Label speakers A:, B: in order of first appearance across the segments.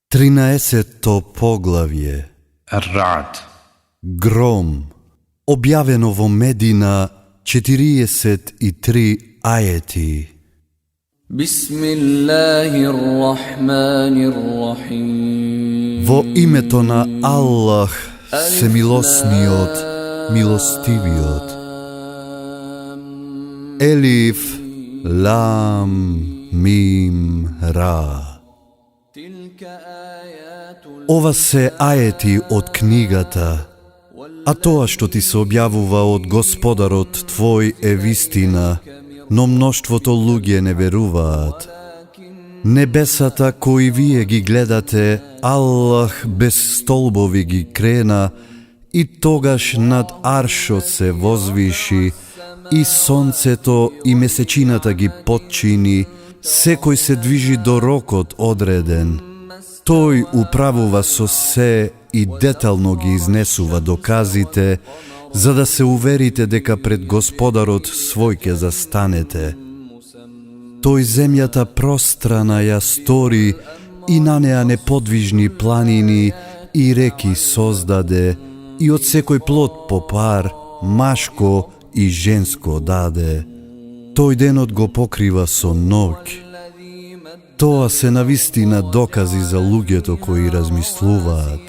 A: 13-то поглавје.
B: الرعد.
A: Гром. Објавено во Медина 43 ајети.
C: بسم الله الرحمن الرحيم
A: Во името на Аллах, Семилосниот, Милостивиот. Елиф, Лам, Мим, Ра. Ова се ајети од книгата, а тоа што ти се објавува од Господарот твој е вистина, но мноштвото луѓе не веруваат. Небесата кои вие ги гледате, Аллах без столбови ги крена и тогаш над аршот се возвиши и сонцето и месечината ги потчини, секој се движи до рокот одреден. Тој управува со се и детално ги изнесува доказите, за да се уверите дека пред Господарот свој ќе застанете. Тој земјата пространа ја стори и на неа неподвижни планини и реки создаде и од секој плод по пар, машко и женско даде. Тој денот го покрива со ноќ. Тоа се навистина докази за луѓето кои размислуваат.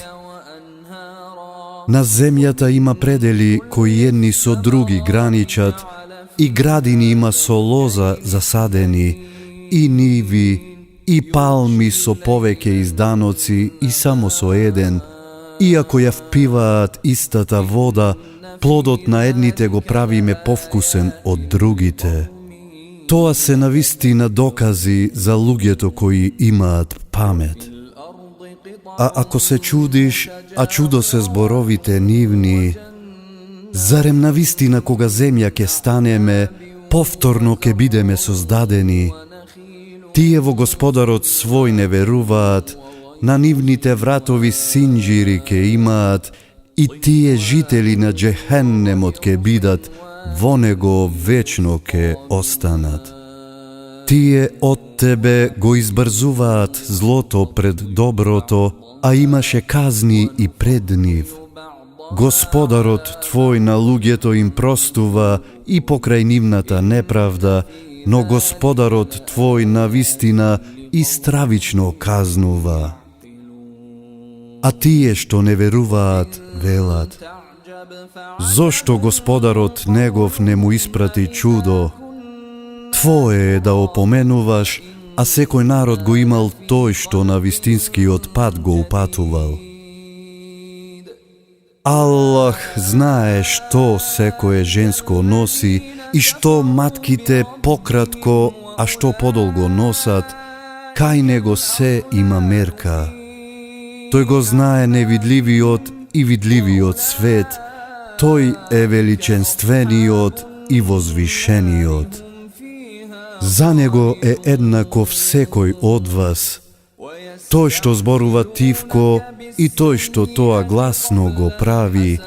A: На земјата има предели кои едни со други граничат и градини има со лоза засадени и ниви и палми со повеќе изданоци и само со еден. Иако ја впиваат истата вода, плодот на едните го правиме повкусен од другите. Тоа се навистина докази за луѓето кои имаат памет. А ако се чудиш, а чудо се зборовите нивни, зарем навистина кога земја ќе станеме, повторно ќе бидеме создадени? Тие во Господарот свој не веруваат, на нивните вратови синџири ќе имаат и тие жители на Джехеннемот ќе бидат, во него вечно ќе останат. Тие од тебе го избрзуваат злото пред доброто, а имаше казни и пред нив. Господарот твој на луѓето им простува и покрај нивната неправда, но Господарот твој на вистина и стравично казнува. А тие што не веруваат, велат: зошто Господарот негов не му испрати чудо? Твое е да опоменуваш, а секој народ го имал тој што на вистинскиот пат го упатувал. Аллах знае што секое женско носи и што матките пократко, а што подолго носат, кај него се има мерка. Тој го знае невидливиот и видливиот свет, тој е величенствениот и возвишениот. За него е еднаков секој од вас, тој што зборува тивко и тој што тоа гласно го прави,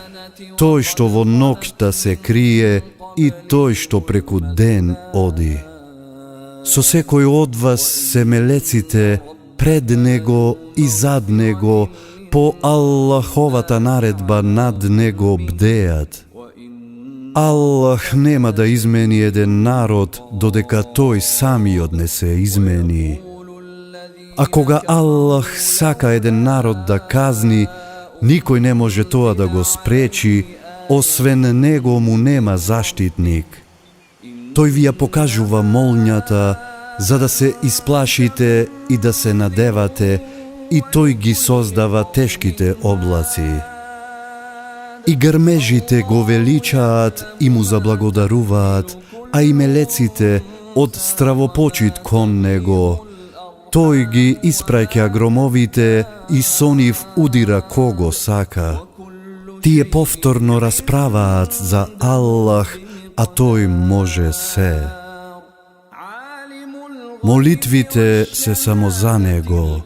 A: тој што во ноќта се крие и тој што преку ден оди. Со секој од вас се мелеците пред него и зад него, по Аллаховата наредба над него бдеат. Аллах нема да измени еден народ додека тој самиот не се измени. А кога Аллах сака еден народ да казни, никој не може тоа да го спречи, освен него му нема заштитник. Тој ви ја покажува молњата, за да се исплашите и да се надевате, и тој ги создава тешките облаци. И грмежите го величаат и му заблагодаруваат, а и мелеците од стравопочит кон него. Тој ги испраќа громовите и со нив удира кого сака. Тие повторно расправаат за Аллах, а тој може се. Молитвите се само за него,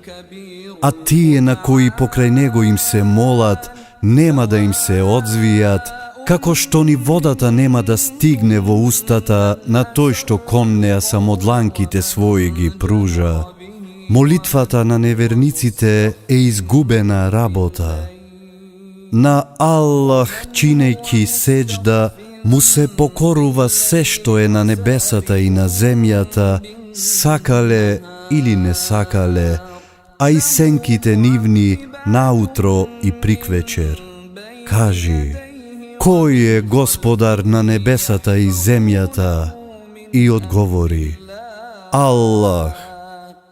A: а тие на кои покрај него им се молат, нема да им се одзвијат, како што ни водата нема да стигне во устата на тој што кон неа само дланките своји ги пружа. Молитвата на неверниците е изгубена работа. На Аллах, чинејќи сеџда, му се покорува се што е на небесата и на земјата, сакале или не сакале, а и сенките нивни наутро и приквечер. Кажи, кој е Господар на небесата и земјата? И одговори, Аллах.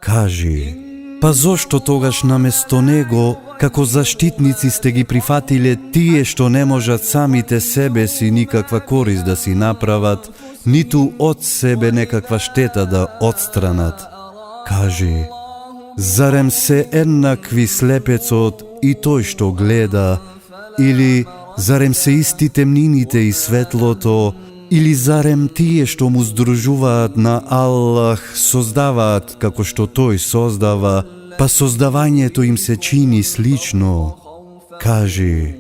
A: Кажи, па зошто тогаш наместо него, како заштитници сте ги прифатиле тие што не можат самите себе си никаква корист да си направат, ниту од себе некаква штета да отстранат? Кажи, зарем се еднакви слепецот и тој што гледа, или зарем се исти темнините и светлото, или зарем тие што му здружуваат на Аллах создаваат како што тој создава, па создавањето им се чини слично? Кажи,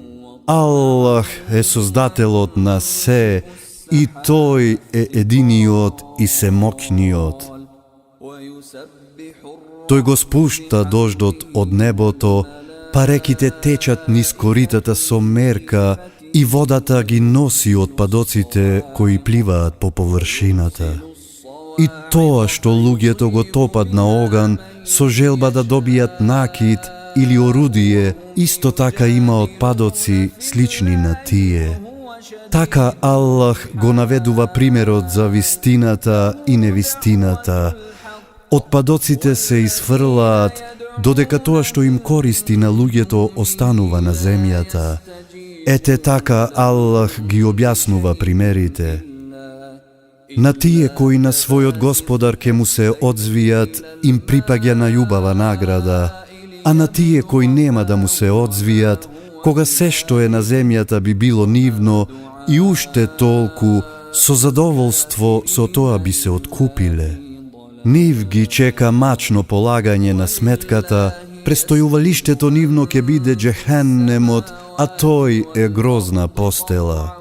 A: Аллах е создателот на се и тој е единиот и семоќниот. Тој го спушта дождот од небото, па реките течат низ коритата со мерка и водата ги носи отпадоците кои пливаат по површината. И тоа што луѓето го топат на оган со желба да добијат накид или орудие, исто така има отпадоци слични на тие. Така Аллах го наведува примерот за вистината и невистината. Отпадоците се изфрлаат, додека тоа што им користи на луѓето останува на земјата. Ете така Аллах ги објаснува примерите. На тие кои на својот Господар ке му се одзвијат, им припаѓа најубава награда, а на тие кои нема да му се одзвијат, кога се што е на земјата би било нивно и уште толку, со задоволство со тоа би се откупиле. Нив ги чека мачно полагање на сметката, престојувалиштето нивно ќе биде џехеннемот, а тој е грозна постела.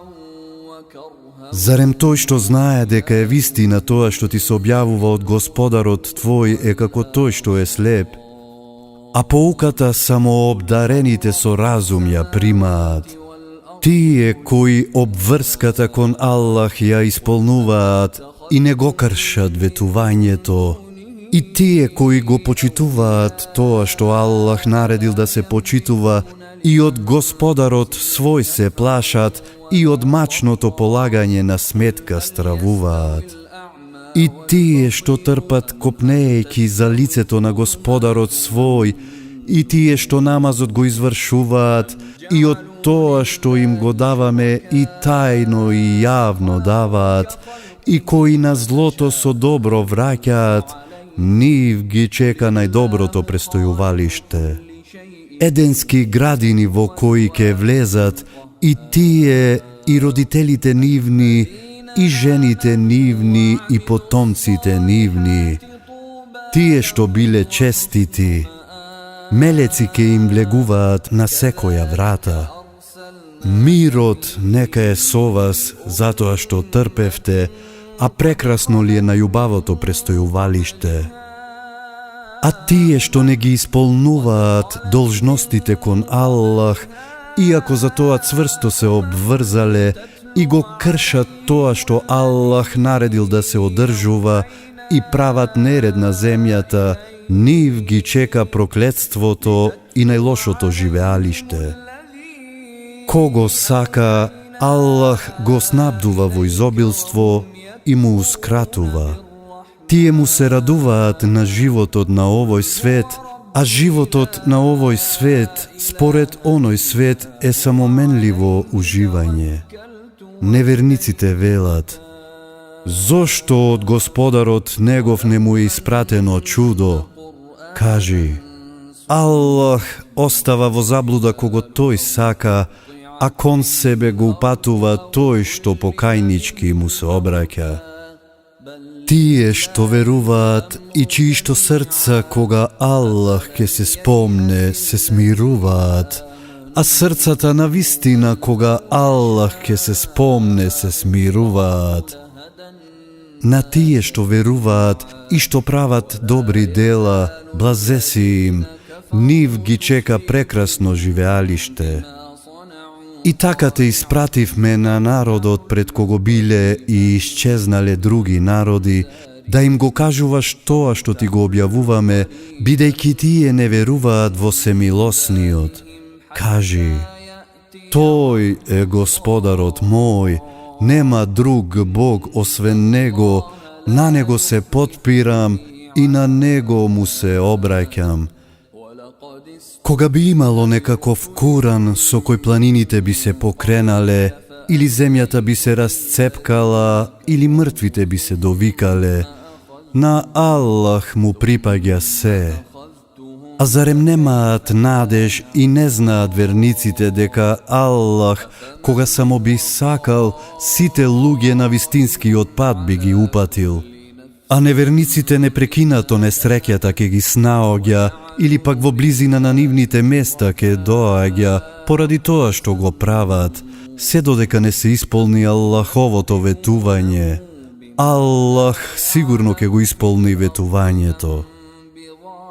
A: Зарем тој што знае дека е вистина тоа што ти се објавува од Господарот твој е како тој што е слеп, а поуката само обдарените со разум ја примаат? Тие кои обврската кон Аллах ја исполнуваат и не го кршат ветувањето, и тие кои го почитуваат тоа што Аллах наредил да се почитува, и од Господарот свој се плашат, и од мачното полагање на сметка стравуваат. И тие што трпат копнејќи за лицето на Господарот свој, и тие што намазот го извршуваат, и од тоа што им го даваме и тајно и јавно даваат, и кои на злото со добро враќаат, нив ги чека најдоброто престојувалиште. Еденски градини во кои ке влезат и тие, и родителите нивни, и жените нивни, и потомците нивни. Тие што биле честити, мелеци ке им влегуваат на секоја врата. Мирот нека е со вас, затоа што трпевте, а прекрасно ли е најубавото престојувалиште. А тие што не ги исполнуваат должностите кон Аллах, иако за тоа цврсто се обврзале и го кршат тоа што Аллах наредил да се одржува и прават неред на земјата, нив ги чека проклетството и најлошото живеалиште. Кого сака, Аллах го снабдува во изобилство и муускратува. Тие му се радуваат на животот на овој свет, а животот на овој свет, според оној свет, е само менливо уживање. Неверниците велат, зошто од Господарот негов не му е испратено чудо? Кажи, Аллах остава во заблуда кого тој сака, а кон себе го упатува тој што покајнички му се обраќа. Тие што веруваат и чиишто срца кога Аллах ке се спомне се смируваат, а срцата на вистина кога Аллах ке се спомне се смируваат. на тие што веруваат и што прават добри дела, блазе си им, нив ги чека прекрасно живеалиште. И така те испративме на народот пред кого биле и исчезнале други народи, да им го кажуваш тоа што ти го објавуваме, бидејќи тие не веруваат во Семилосниот. Кажи, Тој е Господарот мој, нема друг Бог освен Него, на Него се потпирам и на Него му се обраќам. Кога би имало некаков куран со кој планините би се покренале, или земјата би се расцепкала, или мртвите би се довикале, на Аллах му припаѓа се. А зарем немаат надеж и не знаат верниците дека Аллах, кога само би сакал, сите луѓе на вистинскиот пат би ги упатил? А неверниците непрекинато несреќата ке ги снаоѓа, или пак во близина на нивните места ке доаѓа, поради тоа што го прават, се додека не се исполни Аллаховото ветување. Аллах сигурно ке го исполни ветувањето.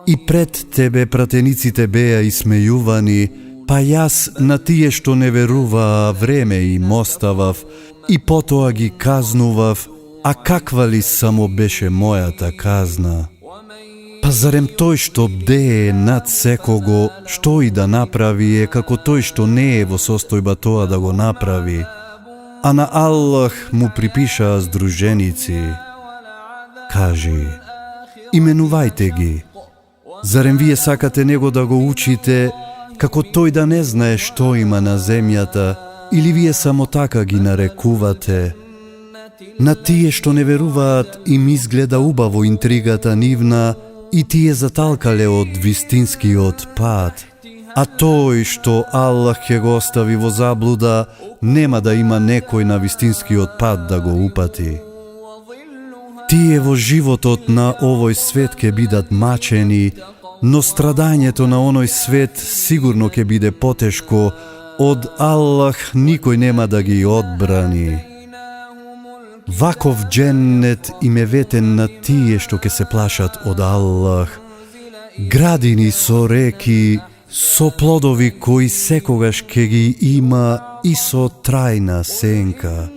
A: И пред тебе пратениците беа исмејувани, па јас на тие што не веруваа време им оставав, и потоа ги казнував, а каква ли само беше мојата казна? Па зарем тој што бдее над секого, што и да направи е како тој што не е во состојба тоа да го направи, а на Аллах му припишаа здруженици. Кажи, именувајте ги. Зарем вие сакате него да го учите, како тој да не знае што има на земјата, или вие само така ги нарекувате? На тие што не веруваат им изгледа убаво интригата нивна и тие заталкале од вистинскиот пат, а тој што Аллах ќе го остави во заблуда, нема да има некој на вистинскиот пат да го упати. Тие во животот на овој свет ќе бидат мачени, но страдањето на оној свет сигурно ќе биде потешко, од Аллах никој нема да ги одбрани. Ваков дженнет им е ветен на тие што ќе се плашат од Аллах. Градини со реки, со плодови кои секогаш ќе ги има и со трајна сенка.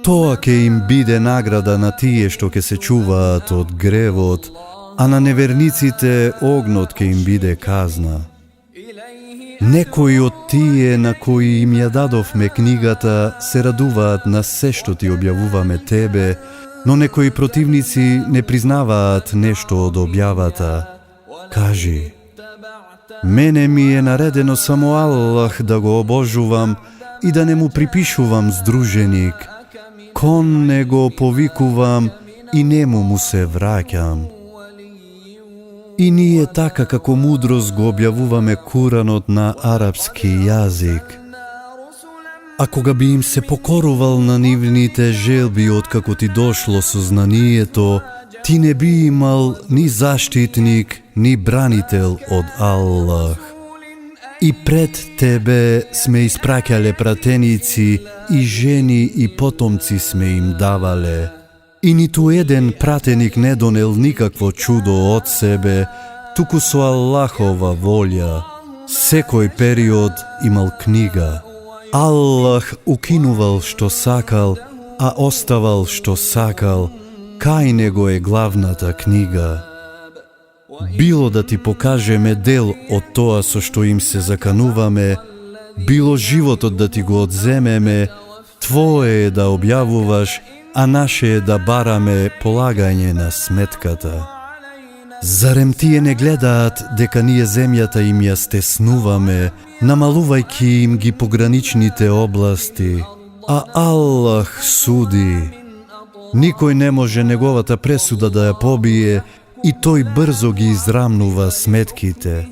A: Тоа ќе им биде награда на тие што ќе се чуваат од гревот, а на неверниците огнот ќе им биде казна. Некои од тие на кои им ја дадовме книгата се радуваат на се што ти објавуваме тебе, но некои противници не признаваат нешто од објавата. Кажи, мене ми е наредено само Аллах да го обожувам и да не му припишувам здруженик. Кон не го повикувам и нему му се враќам. И ние така како мудрост го објавуваме Куранот на арапски јазик. А кога би им се покорувал на нивните желби откако ти дошло сознанието, ти не би имал ни заштитник, ни бранител од Аллах. И пред тебе сме испраќале пратеници и жени и потомци сме им давале. И ниту еден пратеник не донел никакво чудо од себе, туку со Аллахова волја. Секој период имал книга. Аллах укинувал што сакал, а оставал што сакал. Кај него е главната книга. Било да ти покажеме дел од тоа со што им се закануваме, било животот да ти го одземеме, твое е да објавуваш, а наше е да бараме полагање на сметката. Зарем тие не гледаат дека ние земјата им ја стеснуваме, намалувајќи им ги пограничните области, а Аллах суди. Никој не може неговата пресуда да ја побие и тој брзо ги израмнува сметките.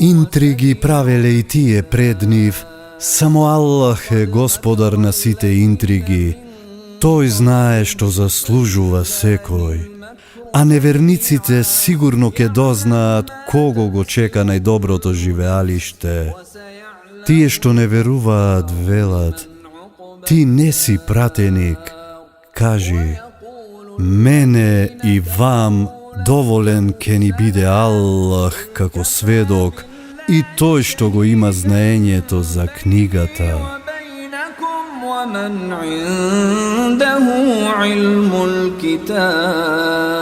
A: Интриги правеле и тие пред нив, само Аллах е господар на сите интриги. Тој знае што заслужува секој. А неверниците сигурно ќе дознаат кого го чека најдоброто живеалиште. Тие што не веруваат велат, ти не си пратеник. Кажи, Мене и вам доволен ке ни биде Аллах како сведок и тој што го има знаењето за книгата.
C: وبينكم ومن عنده علم الكتاب